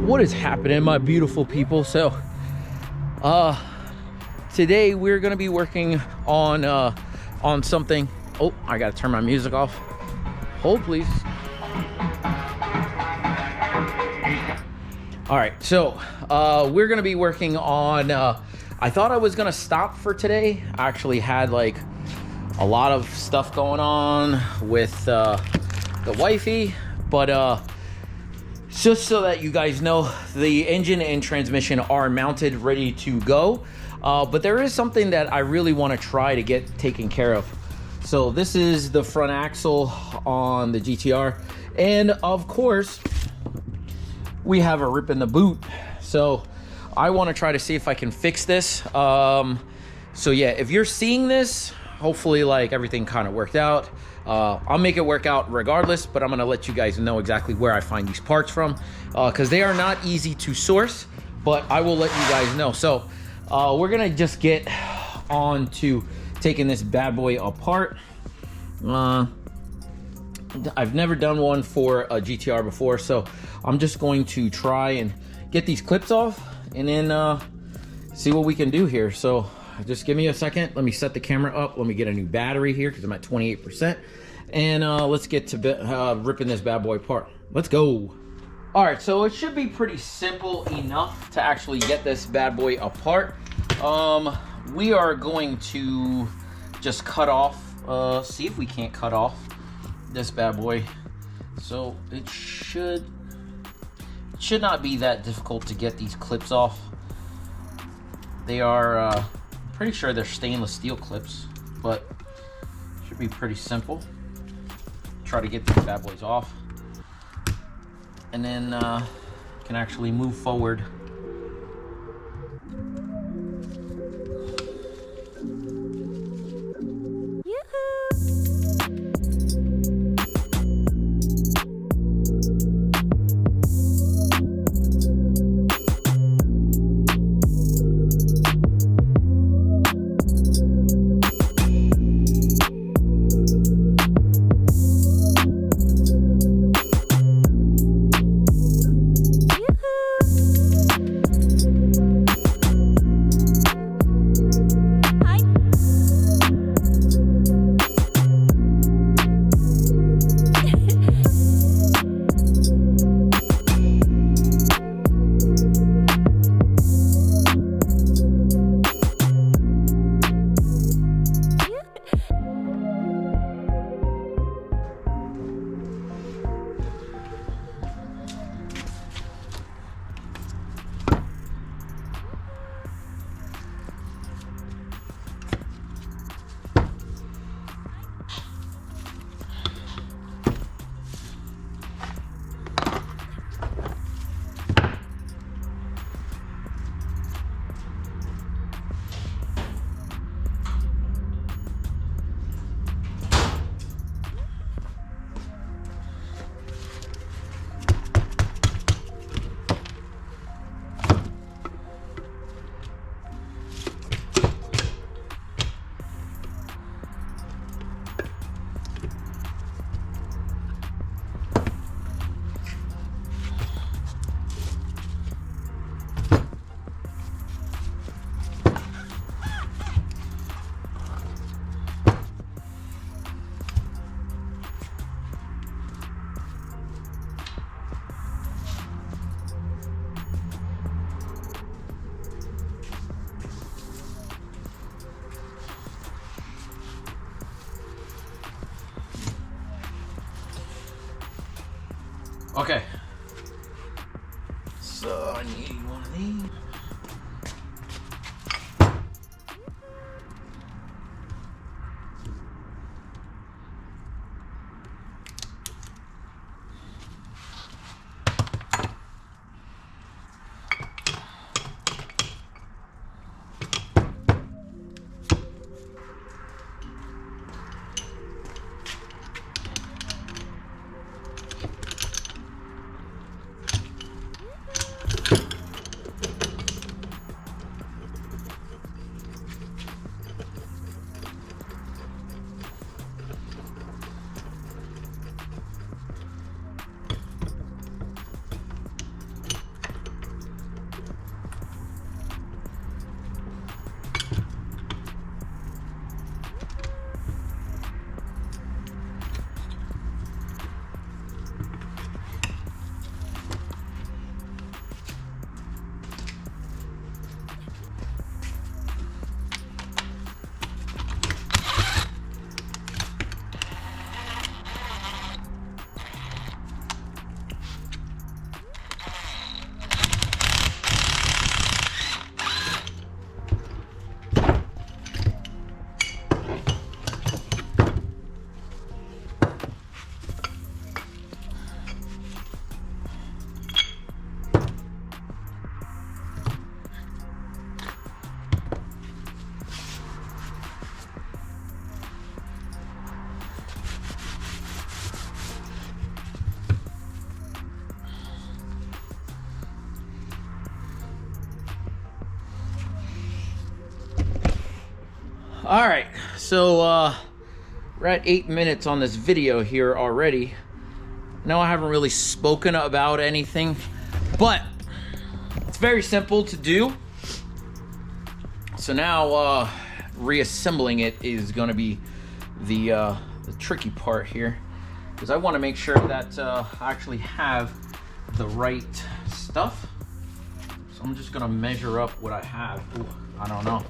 What is happening, my beautiful people? So today we're gonna be working on something. Oh, I gotta turn my music off. Hold please. All right, so we're gonna be working on I thought I was gonna stop for today. I actually had like a lot of stuff going on with the wifey, but just so that you guys know, the engine and transmission are mounted, ready to go. But there is something that I really want to try to get taken care of. So this is the front axle on the GTR. And of course, we have a rip in the boot. So I want to try to see if I can fix this. So yeah, if you're seeing this, hopefully like everything kind of worked out. I'll make it work out regardless, but I'm gonna let you guys know exactly where I find these parts from, because they are not easy to source, but I will let you guys know. So we're gonna just get on to taking this bad boy apart. I've never done one for a GTR before, so I'm just going to try and get these clips off and then see what we can do here. So just give me a second. Let me set the camera up. Let me get a new battery here because I'm at 28%. And let's get to ripping this bad boy apart. Let's go. All right, so it should be pretty simple enough to actually get this bad boy apart. We are going to just cut off, see if we can't cut off this bad boy. So it should not be that difficult to get these clips off. They are pretty sure they're stainless steel clips, but should be pretty simple. Try to get these bad boys off, and then can actually move forward. Okay, so I need one of these. All right, so we're at 8 minutes on this video here already. No, I haven't really spoken about anything, but it's very simple to do. So now reassembling it is going to be the tricky part here, because I want to make sure that I actually have the right stuff. So I'm just going to measure up what I have. Ooh, I don't know.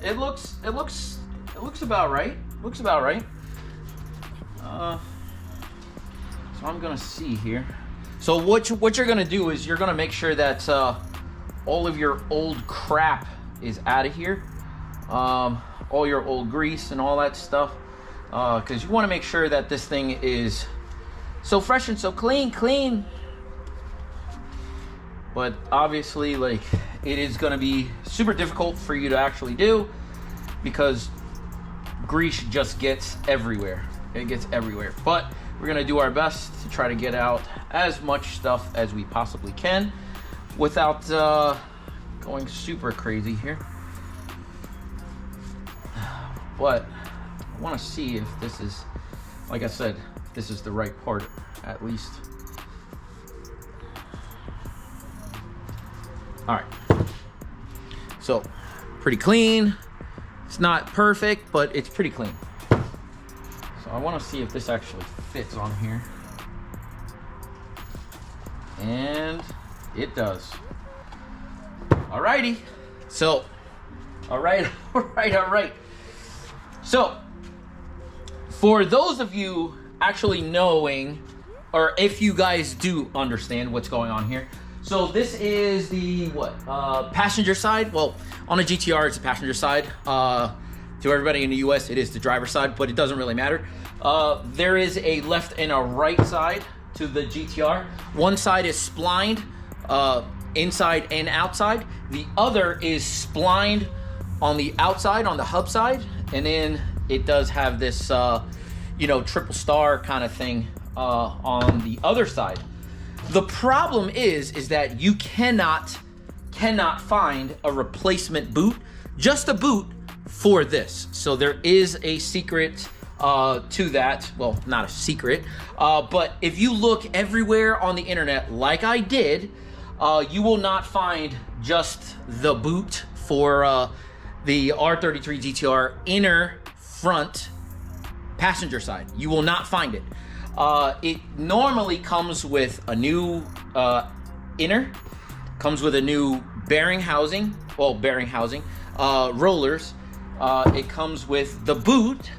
It looks about right. Looks about right. So I'm gonna see here. So what you're gonna do is you're gonna make sure that all of your old crap is out of here, all your old grease and all that stuff, because you want to make sure that this thing is so fresh and so clean. But obviously, like, it is going to be super difficult for you to actually do, because grease just gets everywhere. It gets everywhere. But we're going to do our best to try to get out as much stuff as we possibly can without going super crazy here. But I want to see if this is, like I said, if this is the right part, at least. All right, so pretty clean. It's not perfect, but it's pretty clean. So I want to see if this actually fits on here. And it does. Alrighty. So, all right. So, for those of you actually knowing, or if you guys do understand what's going on here, so this is the passenger side. Well, on a GTR, it's a passenger side. To everybody in the US, it is the driver's side, but it doesn't really matter. There is a left and a right side to the GTR. One side is splined, inside and outside. The other is splined on the outside, on the hub side, and then it does have this, triple star kind of thing on the other side. The problem is that you cannot find a replacement boot, just a boot for this. So there is a secret to that. Well, not a secret, but if you look everywhere on the internet, like I did, you will not find just the boot for the R33 GTR inner front passenger side. You will not find it. It normally comes with a new inner, comes with a new bearing housing, rollers. It comes with the boot,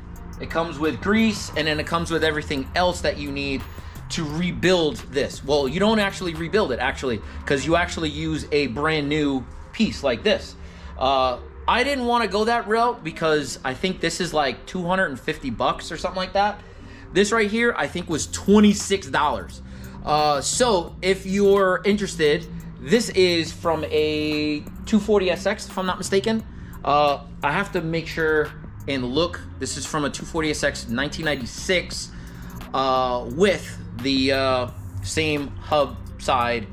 it comes with grease, and then it comes with everything else that you need to rebuild this. Well, you don't actually rebuild it, actually, because you actually use a brand new piece like this. I didn't want to go that route because I think this is like $250 or something like that. This right here, I think, was $26. So if you're interested, this is from a 240SX, if I'm not mistaken. I have to make sure and look. This is from a 240SX 1996 with the same hub side.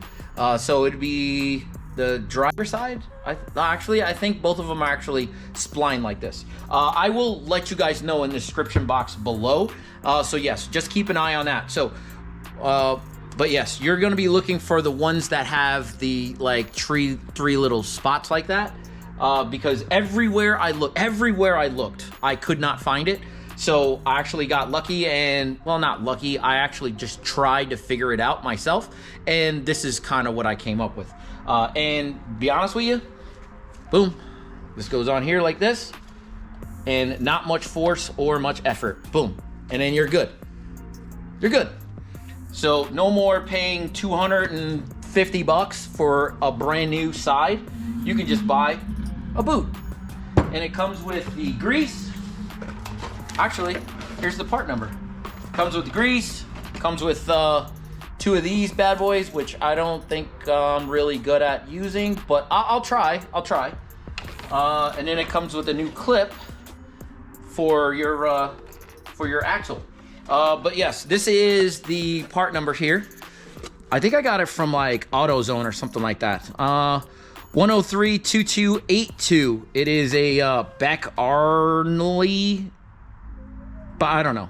So it'd be the driver side. I think both of them are actually splined like this. I will let you guys know in the description box below. So yes, just keep an eye on that. So, but yes, you're going to be looking for the ones that have the like three little spots like that, because everywhere I looked, I could not find it. So I actually got lucky, and well, not lucky. I actually just tried to figure it out myself, and this is kind of what I came up with. And be honest with you, boom, this goes on here like this, and not much force or much effort. Boom. And then you're good. You're good. So no more paying $250 for a brand new side. You can just buy a boot. And it comes with the grease. Actually, here's the part number. Comes with the grease. Comes with two of these bad boys, which I don't think I'm really good at using, but I'll try. And then it comes with a new clip for your axle. But yes, this is the part number here. I think I got it from like AutoZone or something like that. 103-2282. It is a Beck Arnley, but I don't know.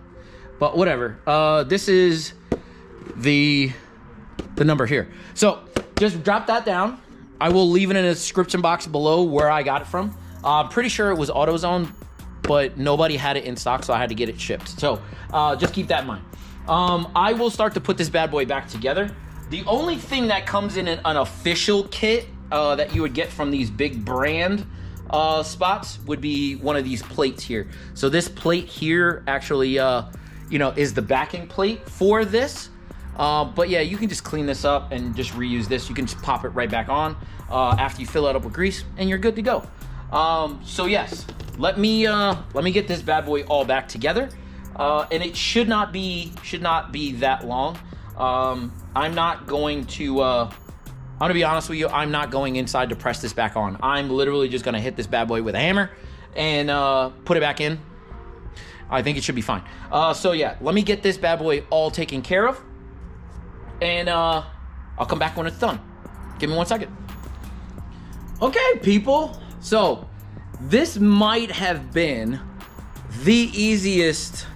But whatever. This is the number here. So just drop that down. I will leave it in the description box below where I got it from. I'm pretty sure it was AutoZone, but nobody had it in stock, so I had to get it shipped. So just keep that in mind. I will start to put this bad boy back together. The only thing that comes in an official kit that you would get from these big brand spots would be one of these plates here. So this plate here actually, is the backing plate for this. But yeah, you can just clean this up and just reuse this. You can just pop it right back on after you fill it up with grease, and you're good to go. So yes, let me get this bad boy all back together, and it should not be that long. I'm not going to. I'm gonna be honest with you. I'm not going inside to press this back on. I'm literally just gonna hit this bad boy with a hammer and put it back in. I think it should be fine. So yeah, let me get this bad boy all taken care of, and I'll come back when it's done. Give me 1 second. Okay, people. So this might have been the easiest,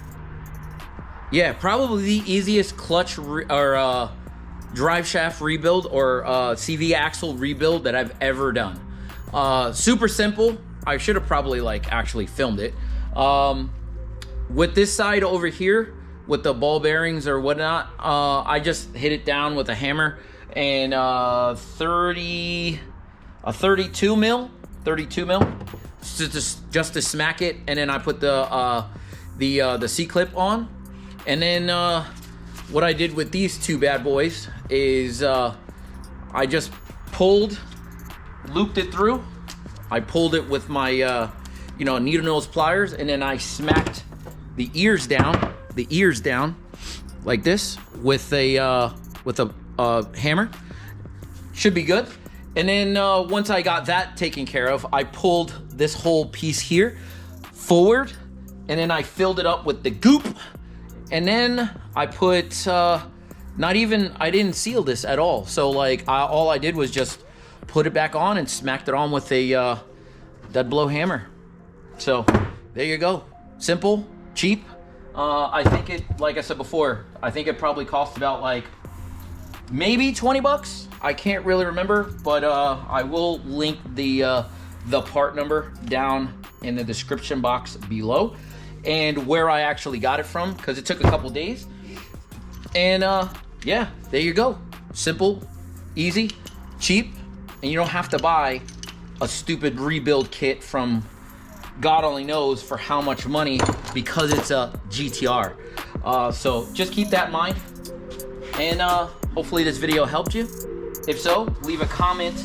probably the easiest clutch or drive shaft rebuild or CV axle rebuild that I've ever done. Super simple. I should have probably actually filmed it. With this side over here, with the ball bearings or whatnot, I just hit it down with a hammer and 32 mil, just to smack it, and then I put the C-clip on, and then what I did with these two bad boys is I just looped it through. I pulled it with my needle nose pliers, and then I smacked the ears down like this with a hammer. Should be good. And then once I got that taken care of, I pulled this whole piece here forward, and then I filled it up with the goop, and then I put I didn't seal this at all. So all I did was just put it back on and smacked it on with a dead blow hammer. So there you go. Simple, cheap. I think it, like I said before, I think it probably cost about maybe 20 bucks. I can't really remember, but I will link the part number down in the description box below, and where I actually got it from, because it took a couple days. And yeah, there you go. Simple, easy, cheap, and you don't have to buy a stupid rebuild kit from God only knows for how much money, because it's a GTR. So just keep that in mind, and hopefully this video helped you. If so, leave a comment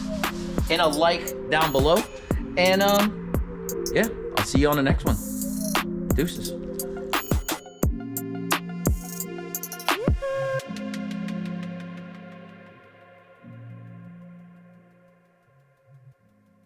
and a like down below, and yeah, I'll see you on the next one. Deuces.